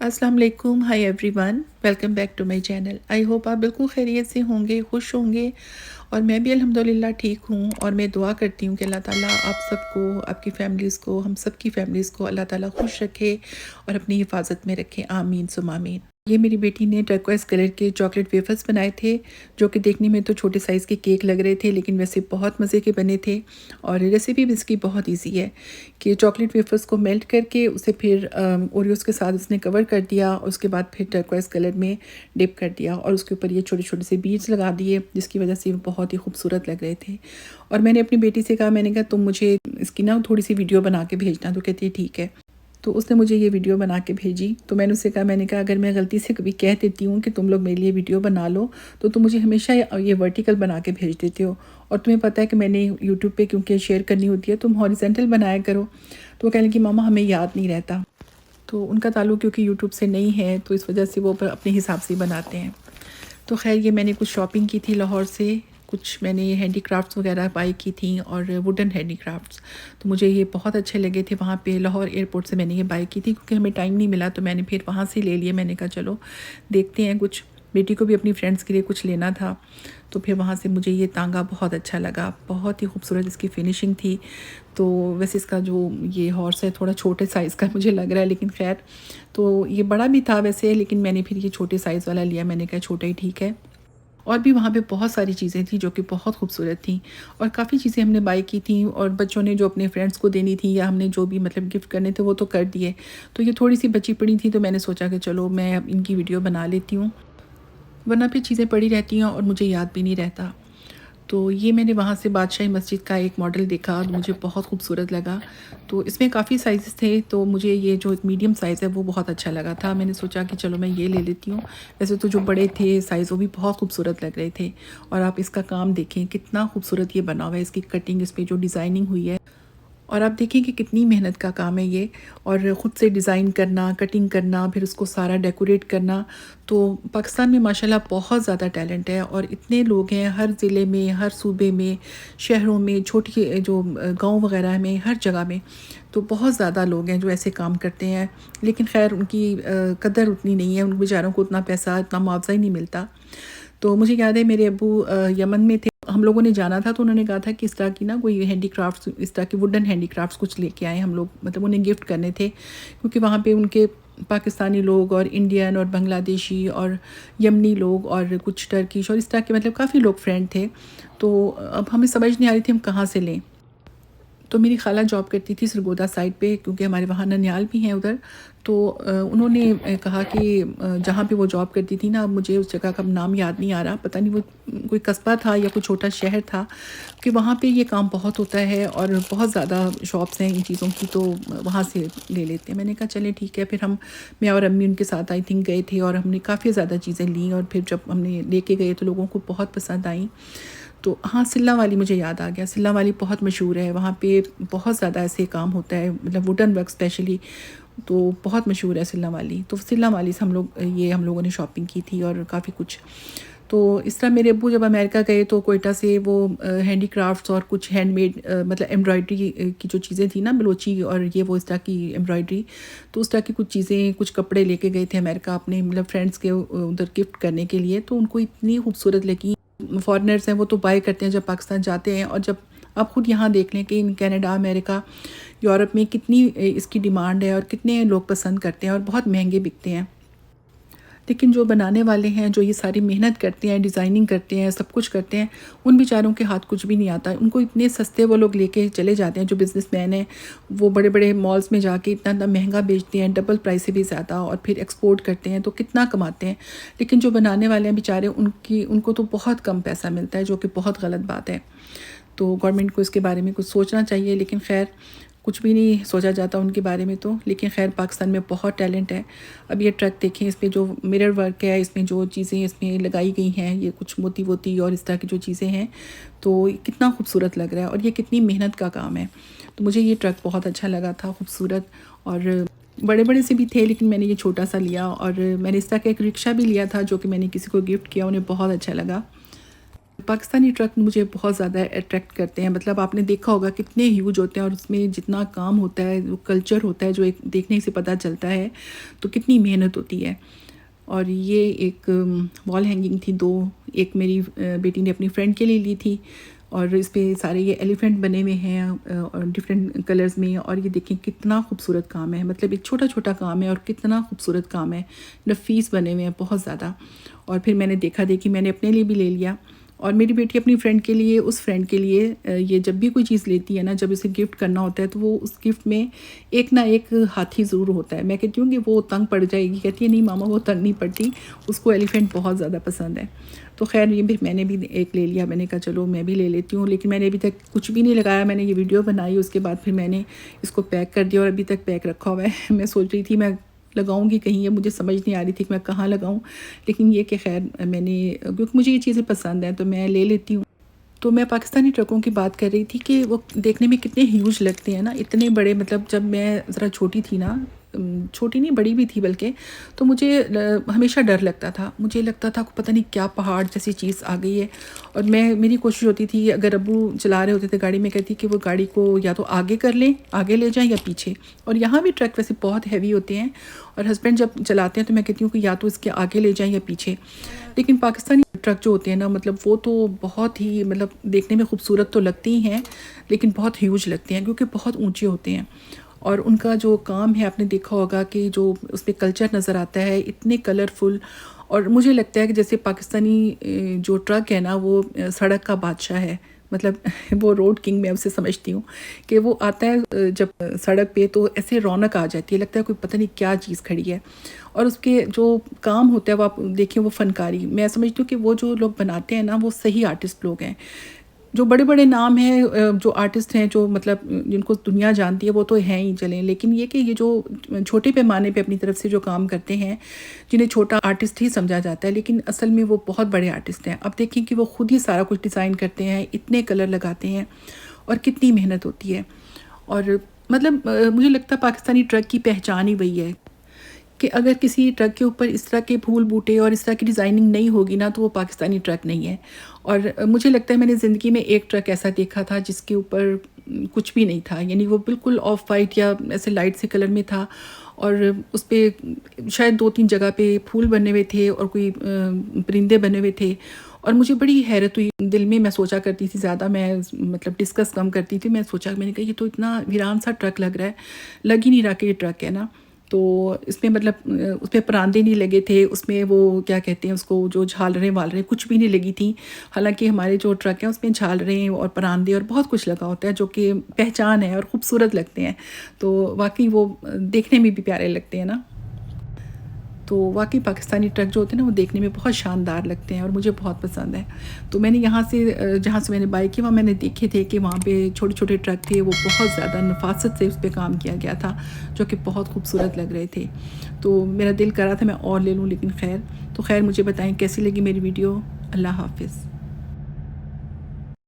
अस्सलाम वालेकुम, hi everyone, welcome back to my channel. I hope आप बिल्कुल खैरियत से होंगे, खुश होंगे और मैं भी अल्हम्दुलिल्लाह ठीक हूँ। और मैं दुआ करती हूँ कि अल्लाह ताला आप सबको, आपकी फैमिलीज़ को, हम सब की फैमिलीज़ को अल्लाह ताला खुश रखे और अपनी हिफाजत में रखे। आमीन सुम्मा आमीन। ये मेरी बेटी ने टर्कोइज़ कलर के चॉकलेट वेफर्स बनाए थे, जो कि देखने में तो छोटे साइज़ के केक लग रहे थे, लेकिन वैसे बहुत मज़े के बने थे। और रेसिपी भी इसकी बहुत ईजी है कि चॉकलेट वेफर्स को मेल्ट करके उसे फिर ओरियोज़ के साथ उसने कवर कर दिया, और उसके बाद फिर टर्कोइज़ कलर में डिप कर दिया और उसके ऊपर ये छोटे-छोटे से बीड्स लगा दिए, जिसकी वजह से वो बहुत ही खूबसूरत लग रहे थे। और मैंने अपनी बेटी से कहा, मैंने कहा तुम मुझे इसकी ना थोड़ी-सी वीडियो बना के भेजना, तो कहती है ठीक है। तो उसने मुझे ये वीडियो बना के भेजी, तो मैंने उससे कहा, मैंने कहा अगर मैं गलती से कभी कह देती हूँ कि तुम लोग मेरे लिए वीडियो बना लो, तो तुम मुझे हमेशा ये वर्टिकल बना के भेज देते हो, और तुम्हें पता है कि मैंने यूट्यूब पे क्योंकि शेयर करनी होती है, तुम हॉरिजॉन्टल बनाया करो। तो वो कहने लगी मामा हमें याद नहीं रहता। तो उनका ताल्लुक़ क्योंकि यूट्यूब से नहीं है, तो इस वजह से वो अपने हिसाब से बनाते हैं। तो ख़ैर ये मैंने कुछ शॉपिंग की थी लाहौर से, कुछ मैंने हैंडी क्राफ्ट्स वगैरह बाई की थी और वुडन हैंडी क्राफ्ट्स, तो मुझे ये बहुत अच्छे लगे थे। वहाँ पे लाहौर एयरपोर्ट से मैंने ये बाई की थी, क्योंकि हमें टाइम नहीं मिला, तो मैंने फिर वहाँ से ले लिए। मैंने कहा चलो देखते हैं, कुछ बेटी को भी अपनी फ्रेंड्स के लिए कुछ लेना था, तो फिर वहाँ से मुझे ये तांगा बहुत अच्छा लगा, बहुत ही खूबसूरत इसकी फ़िनिशिंग थी। तो वैसे इसका जो ये हॉर्स है थोड़ा छोटे साइज़ का मुझे लग रहा है, लेकिन खैर तो ये बड़ा भी था वैसे, लेकिन मैंने फिर ये छोटे साइज़ वाला लिया। मैंने कहा छोटा ही ठीक है। और भी वहाँ पे बहुत सारी चीज़ें थी जो कि बहुत खूबसूरत थीं, और काफ़ी चीज़ें हमने बाई की थी, और बच्चों ने जो अपने फ्रेंड्स को देनी थी या हमने जो भी मतलब गिफ्ट करने थे वो तो कर दिए। तो ये थोड़ी सी बची पड़ी थी, तो मैंने सोचा कि चलो मैं अब इनकी वीडियो बना लेती हूँ, वरना फिर चीज़ें पड़ी रहती हैं और मुझे याद भी नहीं रहता। तो ये मैंने वहाँ से बादशाही मस्जिद का एक मॉडल देखा और मुझे बहुत खूबसूरत लगा। तो इसमें काफ़ी साइज़ेस थे, तो मुझे ये जो मीडियम साइज़ है वो बहुत अच्छा लगा था। मैंने सोचा कि चलो मैं ये ले लेती हूँ। वैसे तो जो बड़े थे साइज़ वो भी बहुत खूबसूरत लग रहे थे। और आप इसका काम देखें कितना खूबसूरत ये बना हुआ है, इसकी कटिंग, इस पे जो डिज़ाइनिंग हुई है, और आप देखिए कि कितनी मेहनत का काम है ये, और ख़ुद से डिज़ाइन करना, कटिंग करना, फिर उसको सारा डेकोरेट करना। तो पाकिस्तान में माशाल्लाह बहुत ज़्यादा टैलेंट है, और इतने लोग हैं हर ज़िले में, हर सूबे में, शहरों में, छोटी जो गांव वगैरह में, हर जगह में। तो बहुत ज़्यादा लोग हैं जो ऐसे काम करते हैं, लेकिन खैर उनकी कदर उतनी नहीं है, उन बेचारों को उतना पैसा, इतना मुआवजा ही नहीं मिलता। तो मुझे याद है मेरे अब्बू यमन में थे, हम लोगों ने जाना था, तो उन्होंने कहा था कि इस तरह की ना कोई हैंडी क्राफ्ट्स, इस तरह के वुडन हैंडी क्राफ्ट्स कुछ लेके आए हम लोग, मतलब उन्हें गिफ्ट करने थे, क्योंकि वहाँ पे उनके पाकिस्तानी लोग और इंडियन और बांग्लादेशी और यमनी लोग और कुछ टर्किश और इस तरह के मतलब काफ़ी लोग फ्रेंड थे। तो अब हमें समझ नहीं आ रही थी हम कहाँ से लें। तो मेरी खाला जॉब करती थी सरगोदा साइड पे, क्योंकि हमारे वहाँ ननियाल भी हैं उधर। तो उन्होंने कहा कि जहाँ पे वो जॉब करती थी ना, मुझे उस जगह का नाम याद नहीं आ रहा, पता नहीं वो कोई कस्बा था या कोई छोटा शहर था, कि वहाँ पे ये काम बहुत होता है और बहुत ज़्यादा शॉप्स हैं इन चीज़ों की, तो वहाँ से ले लेते हैं। मैंने कहा चलें ठीक है। फिर मैं और अम्मी उनके साथ आई थिंक गए थे, और हमने काफ़ी ज़्यादा चीज़ें लीं, और फिर जब हमने लेके गए तो लोगों को बहुत पसंद आई। तो हाँ, सिल्ला वाली मुझे याद आ गया, सिल्ला वाली बहुत मशहूर है, वहाँ पे बहुत ज़्यादा ऐसे काम होता है, मतलब वुडन वर्क स्पेशली, तो बहुत मशहूर है सिल्ला वाली। तो सिल्ला वाली से हम लोगों ने शॉपिंग की थी और काफ़ी कुछ। तो इस तरह मेरे अब्बू जब अमेरिका गए तो कोयटा से वो हैंडी क्राफ्ट्स और कुछ हैंडमेड मतलब एम्ब्रॉयडरी की जो चीज़ें थी ना, बलोची और ये वो इस तरह की एम्ब्रॉयडरी, तो उस तरह की कुछ चीज़ें, कुछ कपड़े लेके गए थे अमेरिका अपने मतलब फ्रेंड्स के उधर गिफ्ट करने के लिए। तो उनको इतनी खूबसूरत लगी। फॉरेनर्स हैं वो तो बाय करते हैं जब पाकिस्तान जाते हैं, और जब आप खुद यहाँ देख लें कि कनाडा, अमेरिका, यूरोप में कितनी इसकी डिमांड है और कितने लोग पसंद करते हैं और बहुत महंगे बिकते हैं। लेकिन जो बनाने वाले हैं, जो ये सारी मेहनत करते हैं, डिज़ाइनिंग करते हैं, सब कुछ करते हैं, उन बेचारों के हाथ कुछ भी नहीं आता। उनको इतने सस्ते वो लोग लेके चले जाते हैं, जो बिज़नेसमैन हैं, वो बड़े-बड़े मॉल्स में जाके इतना महंगा बेचते हैं, डबल प्राइस से भी ज़्यादा, और फिर एक्सपोर्ट करते हैं तो कितना कमाते हैं। लेकिन जो बनाने वाले हैं बेचारे, उनको तो बहुत कम पैसा मिलता है, जो कि बहुत गलत बात है। तो गवर्नमेंट को इसके बारे में कुछ सोचना चाहिए, लेकिन खैर कुछ भी नहीं सोचा जाता उनके बारे में तो। लेकिन खैर पाकिस्तान में बहुत टैलेंट है। अब ये ट्रक देखें, इस पे जो मिरर वर्क है, इसमें जो चीज़ें इसमें लगाई गई हैं, ये कुछ मोती वोती और इस तरह की जो चीज़ें हैं, तो कितना खूबसूरत लग रहा है, और ये कितनी मेहनत का काम है। तो मुझे ये ट्रक बहुत अच्छा लगा था, खूबसूरत। और बड़े-बड़े से भी थे, लेकिन मैंने ये छोटा-सा लिया, और मैंने इस तरह का एक रिक्शा भी लिया था, जो कि मैंने किसी को गिफ्ट किया, उन्हें बहुत अच्छा लगा। پاکستانی ٹرک مجھے بہت زیادہ اٹریکٹ کرتے ہیں. مطلب آپ نے دیکھا ہوگا کتنے ہیوج ہوتے ہیں اور اس میں جتنا کام ہوتا ہے، جو کلچر ہوتا ہے، جو ایک دیکھنے سے پتہ چلتا ہے تو کتنی محنت ہوتی ہے. اور یہ ایک وال ہینگنگ تھی 2. ایک میری بیٹی نے اپنی فرینڈ کے لیے لی تھی اور اس پہ سارے یہ ایلیفینٹ بنے ہوئے ہیں اور ڈفرینٹ کلرز میں. اور یہ دیکھیں کتنا خوبصورت کام ہے، مطلب ایک چھوٹا چھوٹا کام ہے اور کتنا خوبصورت کام ہے. نفیس بنے ہوئے ہیں بہت زیادہ. اور پھر میں نے دیکھا دیکھی میں نے اپنے لیے بھی لے لیا اور میری بیٹی اپنی فرینڈ کے لیے، اس فرینڈ کے لیے یہ جب بھی کوئی چیز لیتی ہے نا، جب اسے گفٹ کرنا ہوتا ہے تو وہ اس گفٹ میں ایک نہ ایک ہاتھی ضرور ہوتا ہے. میں کہتی ہوں کہ وہ تنگ پڑ جائے گی، کہتی ہے نہیں ماما وہ تنگ نہیں پڑتی، اس کو ایلیفینٹ بہت زیادہ پسند ہے. تو خیر یہ بھی میں نے بھی ایک لے لیا. میں نے کہا چلو میں بھی لے لیتی ہوں، لیکن میں نے ابھی تک کچھ بھی نہیں لگایا. میں نے یہ ویڈیو بنائی، اس کے بعد پھر میں نے اس کو پیک کر دیا اور ابھی تک پیک رکھا ہوا ہے. میں سوچ رہی تھی میں لگاؤں گی کہیں، یہ مجھے سمجھ نہیں آ رہی تھی کہ میں کہاں لگاؤں، لیکن یہ کہ خیر میں نے، کیونکہ مجھے یہ چیزیں پسند ہیں تو میں لے لیتی ہوں. تو میں پاکستانی ٹرکوں کی بات کر رہی تھی کہ وہ دیکھنے میں کتنے ہیوج لگتے ہیں نا، اتنے بڑے. مطلب جب میں ذرا چھوٹی تھی نا، چھوٹی نہیں بڑی بھی تھی بلکہ، تو مجھے ہمیشہ ڈر لگتا تھا. مجھے لگتا تھا کہ پتہ نہیں کیا پہاڑ جیسی چیز آ گئی ہے. اور میری کوشش ہوتی تھی، اگر ابو چلا رہے ہوتے تھے گاڑی، میں کہتی کہ وہ گاڑی کو یا تو آگے کر لیں، آگے لے جائیں، یا پیچھے. اور یہاں بھی ٹرک ویسے بہت ہیوی ہوتے ہیں اور ہسبینڈ جب چلاتے ہیں تو میں کہتی ہوں کہ یا تو اس کے آگے لے جائیں یا پیچھے. لیکن پاکستانی ٹرک جو ہوتے ہیں نا، مطلب وہ تو بہت ہی، مطلب دیکھنے میں خوبصورت تو لگتی ہی ہیں لیکن بہت ہیوج لگتے ہیں کیونکہ بہت اونچے ہوتے ہیں. اور ان کا جو کام ہے آپ نے دیکھا ہوگا کہ جو اس پہ کلچر نظر آتا ہے اتنے کلرفل. اور مجھے لگتا ہے کہ جیسے پاکستانی جو ٹرک ہے نا وہ سڑک کا بادشاہ ہے. مطلب وہ روڈ کنگ میں اسے سمجھتی ہوں کہ وہ آتا ہے جب سڑک پہ تو ایسے رونق آ جاتی ہے، لگتا ہے کوئی پتہ نہیں کیا چیز کھڑی ہے. اور اس کے جو کام ہوتا ہے وہ آپ دیکھیں، وہ فنکاری، میں سمجھتی ہوں کہ وہ جو لوگ بناتے ہیں نا وہ صحیح آرٹسٹ لوگ ہیں. جو بڑے بڑے نام ہیں، جو آرٹسٹ ہیں، جو مطلب جن کو دنیا جانتی ہے وہ تو ہیں ہی چلیں، لیکن یہ کہ یہ جو چھوٹے پیمانے پہ اپنی طرف سے جو کام کرتے ہیں، جنہیں چھوٹا آرٹسٹ ہی سمجھا جاتا ہے لیکن اصل میں وہ بہت بڑے آرٹسٹ ہیں. اب دیکھیں کہ وہ خود ہی سارا کچھ ڈیزائن کرتے ہیں، اتنے کلر لگاتے ہیں اور کتنی محنت ہوتی ہے. اور مطلب مجھے لگتا ہے پاکستانی ٹرک کی پہچان ہی وہی ہے کہ اگر کسی ٹرک کے اوپر اس طرح کے پھول بوٹے اور اس طرح کی ڈیزائننگ نہیں ہوگی نا تو وہ پاکستانی ٹرک نہیں ہے. اور مجھے لگتا ہے میں نے زندگی میں ایک ٹرک ایسا دیکھا تھا جس کے اوپر کچھ بھی نہیں تھا، یعنی وہ بالکل آف وائٹ یا ایسے لائٹ سے کلر میں تھا اور اس پہ شاید 2-3 جگہ پہ پھول بنے ہوئے تھے اور کوئی پرندے بنے ہوئے تھے. اور مجھے بڑی حیرت ہوئی دل میں سوچا کرتی تھی، زیادہ میں مطلب ڈسکس کم کرتی تھی. میں نے کہا یہ تو اتنا ویران سا ٹرک لگ رہا ہے، لگ ہی نہیں رہا کہ یہ ٹرک ہے نا. تو اس میں مطلب اس پہ پراندے نہیں لگے تھے، اس میں وہ کیا کہتے ہیں اس کو، جو جھالریں والریں کچھ بھی نہیں لگی تھیں. حالانکہ ہمارے جو ٹرک ہیں اس میں جھالریں اور پراندے اور بہت کچھ لگا ہوتا ہے جو کہ پہچان ہے اور خوبصورت لگتے ہیں. تو واقعی وہ دیکھنے میں بھی پیارے لگتے ہیں نا. تو واقعی پاکستانی ٹرک جو ہوتے ہیں نا وہ دیکھنے میں بہت شاندار لگتے ہیں اور مجھے بہت پسند ہے. تو میں نے یہاں سے جہاں سے میں نے بائی کی وہاں میں نے دیکھے تھے کہ وہاں پہ چھوٹے چھوٹے ٹرک تھے، وہ بہت زیادہ نفاست سے اس پہ کام کیا گیا تھا جو کہ بہت خوبصورت لگ رہے تھے. تو میرا دل کر رہا تھا میں اور لے لوں، لیکن خیر. تو خیر مجھے بتائیں کیسی لگی میری ویڈیو. اللہ حافظ.